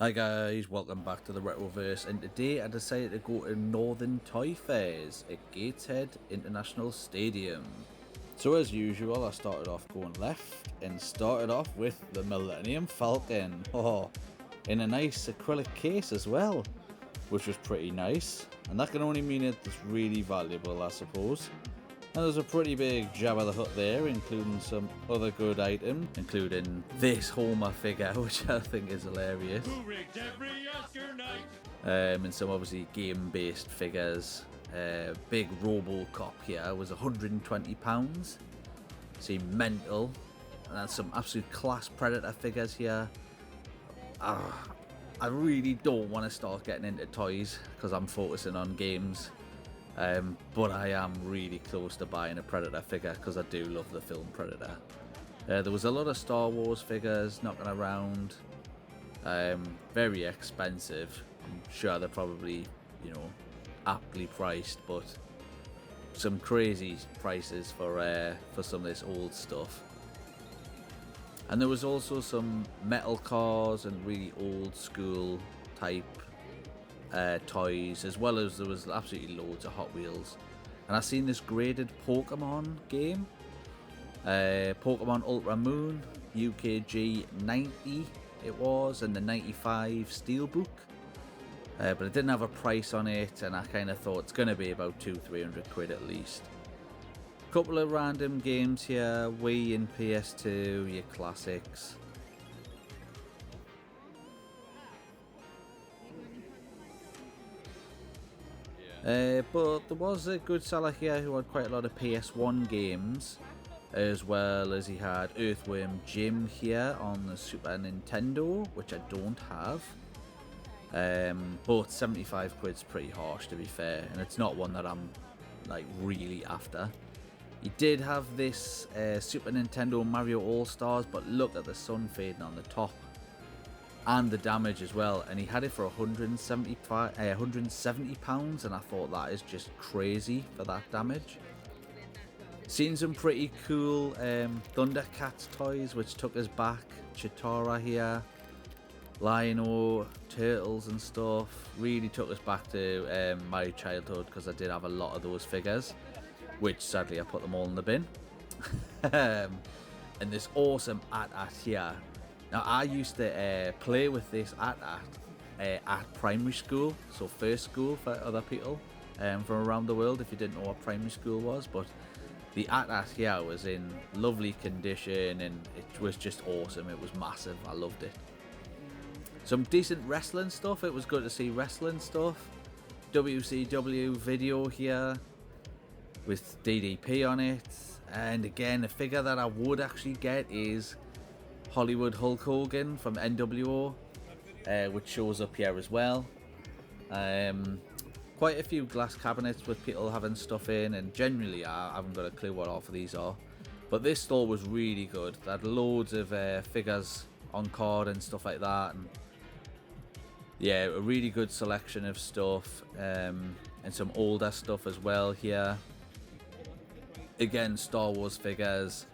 Hi guys, welcome back to the Retroverse, and today I decided to go to Northern Toy Fairs at Gateshead International Stadium. So as usual, I started off going left and started off with the Millennium Falcon. Oh, in a nice acrylic case as well, which was pretty nice, and that can only mean it's really valuable, I suppose. And there's a pretty big Jabba the Hutt there, including some other good items, including this Homer figure, which I think is hilarious. And some obviously game-based figures. Big Robocop here was £120. Seem mental. And then some absolute class Predator figures here. I really don't want to start getting into toys because I'm focusing on games. But I am really close to buying a Predator figure because I do love the film Predator. There was a lot of Star Wars figures knocking around. Very expensive. I'm sure they're probably, aptly priced, but some crazy prices for some of this old stuff. And there was also some metal cars and really old school type toys, as well as there was absolutely loads of Hot Wheels. And I seen this graded Pokemon game, Pokemon Ultra Moon, UKG 90 it was, and the 95 Steelbook, but it didn't have a price on it, and I kind of thought it's going to be about 200-300 quid at least. Couple of random games here, Wii and PS2, your classics. But there was a good seller here who had quite a lot of PS1 games, as well as he had Earthworm Jim here on the Super Nintendo, which I don't have. But 75 quid's pretty harsh, to be fair, and it's not one that I'm like really after. He did have this Super Nintendo Mario All-Stars, but look at the sun fading on the top. And the damage as well, and he had it for £170, and I thought that is just crazy for that damage. Seen some pretty cool Thundercats toys, which took us back. Chitara here, Lion-O, Turtles and stuff. Really took us back to my childhood, because I did have a lot of those figures, which sadly I put them all in the bin. And this awesome AT-AT here. Now, I used to play with this at primary school, so first school for other people from around the world, if you didn't know what primary school was. But the AT-AT here was in lovely condition, and it was just awesome. It was massive. I loved it. Some decent wrestling stuff. It was good to see wrestling stuff. WCW video here with DDP on it. And again, a figure that I would actually get is Hollywood Hulk Hogan from NWO, which shows up here as well. Quite a few glass cabinets with people having stuff in, and generally I haven't got a clue what half of these are. But this store was really good. They had loads of figures on card and stuff like that, and yeah, a really good selection of stuff, and some older stuff as well here. Again, Star Wars figures.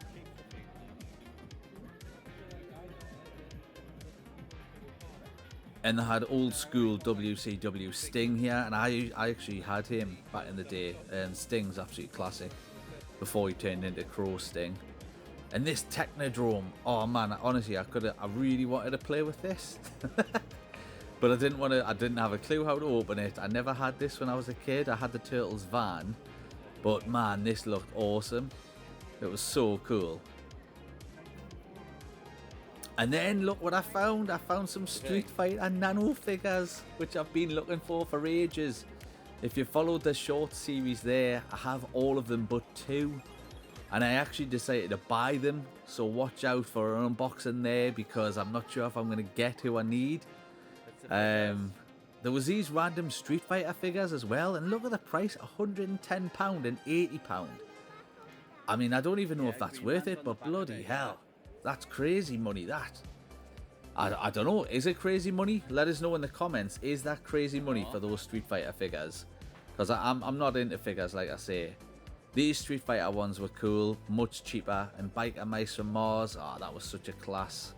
And they had old school WCW Sting here, and I actually had him back in the day, and Sting's absolutely classic before he turned into Crow Sting. And this Technodrome, oh man, honestly, I really wanted to play with this, but I didn't have a clue how to open it. I never had this when I was a kid. I had the Turtles van, but man, this looked awesome. It was so cool. And then look what I found. I found some Street Fighter Nano figures, which I've been looking for ages. If you followed the short series there, I have all of them but 2. And I actually decided to buy them, so watch out for an unboxing there, because I'm not sure if I'm going to get who I need. There was these random Street Fighter figures as well, and look at the price, £110 and £80. I mean, I don't even know if that's worth it, but bloody hell. That's crazy money, that. I don't know, is it crazy money? Let us know in the comments, is that crazy money for those Street Fighter figures? Because I'm not into figures, like I say. These Street Fighter ones were cool, much cheaper, and Biker Mice from Mars, oh, that was such a class.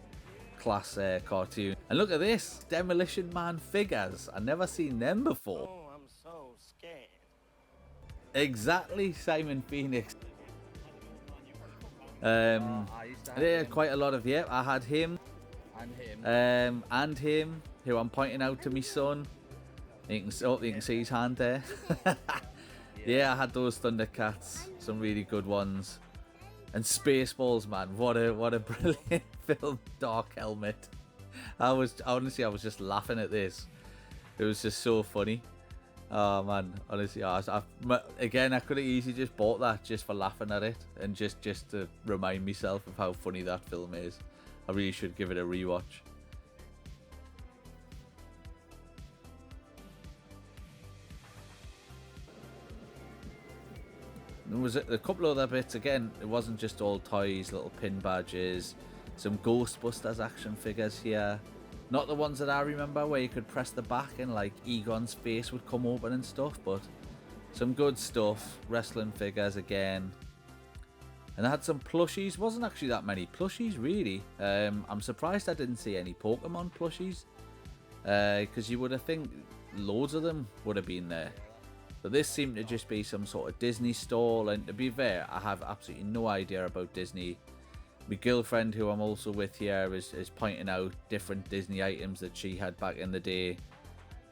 class cartoon. And look at this, Demolition Man figures. I've never seen them before. Oh, I'm so scared. Exactly, Simon Phoenix. They had quite a lot of, yeah, I had him. And him, who I'm pointing out to my son. You can see his hand there. Yeah, I had those Thundercats, some really good ones. And Spaceballs, man, what a brilliant film. Dark Helmet. I was just laughing at this. It was just so funny. Oh man, honestly, again, I could have easily just bought that just for laughing at it and just to remind myself of how funny that film is. I really should give it a rewatch. There was a couple other bits. Again, it wasn't just all toys, little pin badges, some Ghostbusters action figures here. Not the ones that I remember where you could press the back and like Egon's face would come open and stuff, but some good stuff. Wrestling figures again. And I had some plushies. Wasn't actually that many plushies really. I'm surprised I didn't see any Pokemon plushies, because you would have think loads of them would have been there. But this seemed to just be some sort of Disney stall, and to be fair, I have absolutely no idea about Disney. My girlfriend, who I'm also with here, is pointing out different Disney items that she had back in the day.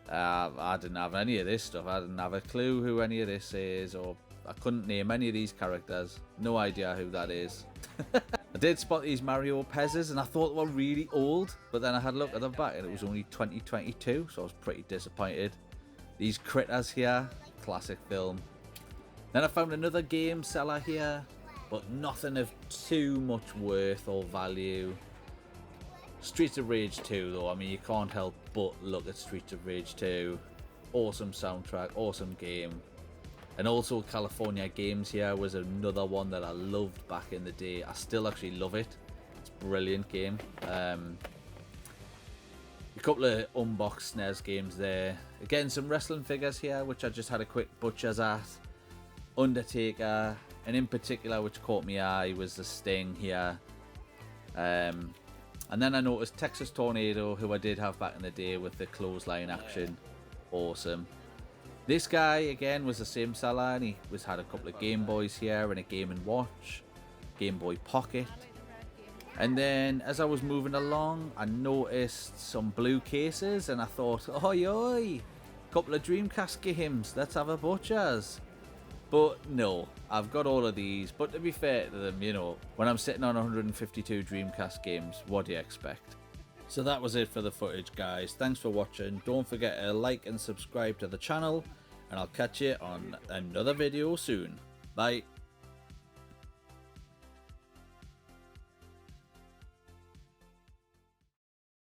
I didn't have any of this stuff. I didn't have a clue who any of this is, or I couldn't name any of these characters. No idea who that is. I did spot these Mario Pezzes, and I thought they were really old, but then I had a look at the back and it was only 2022, so I was pretty disappointed. These critters here, classic film. Then I found another game seller here, but nothing of too much worth or value. Streets of Rage 2 though, I mean, you can't help but look at Streets of Rage 2. Awesome soundtrack, awesome game. And also California Games here was another one that I loved back in the day. I still actually love it. It's a brilliant game. A couple of unboxed SNES games there. Again, some wrestling figures here, which I just had a quick butcher's at. Undertaker, and in particular, which caught my eye, was the Sting here. And then I noticed Texas Tornado, who I did have back in the day with the clothesline action. Awesome. This guy, again, was the same seller, and he had a couple of Game Boys here and a Game & Watch, Game Boy Pocket. And then as I was moving along, I noticed some blue cases, and I thought, oi oi, couple of Dreamcast games, let's have a butcher's. But no, I've got all of these. But to be fair to them, you know, when I'm sitting on 152 Dreamcast games, what do you expect? So that was it for the footage, guys. Thanks for watching. Don't forget to like and subscribe to the channel, and I'll catch you on another video soon. Bye.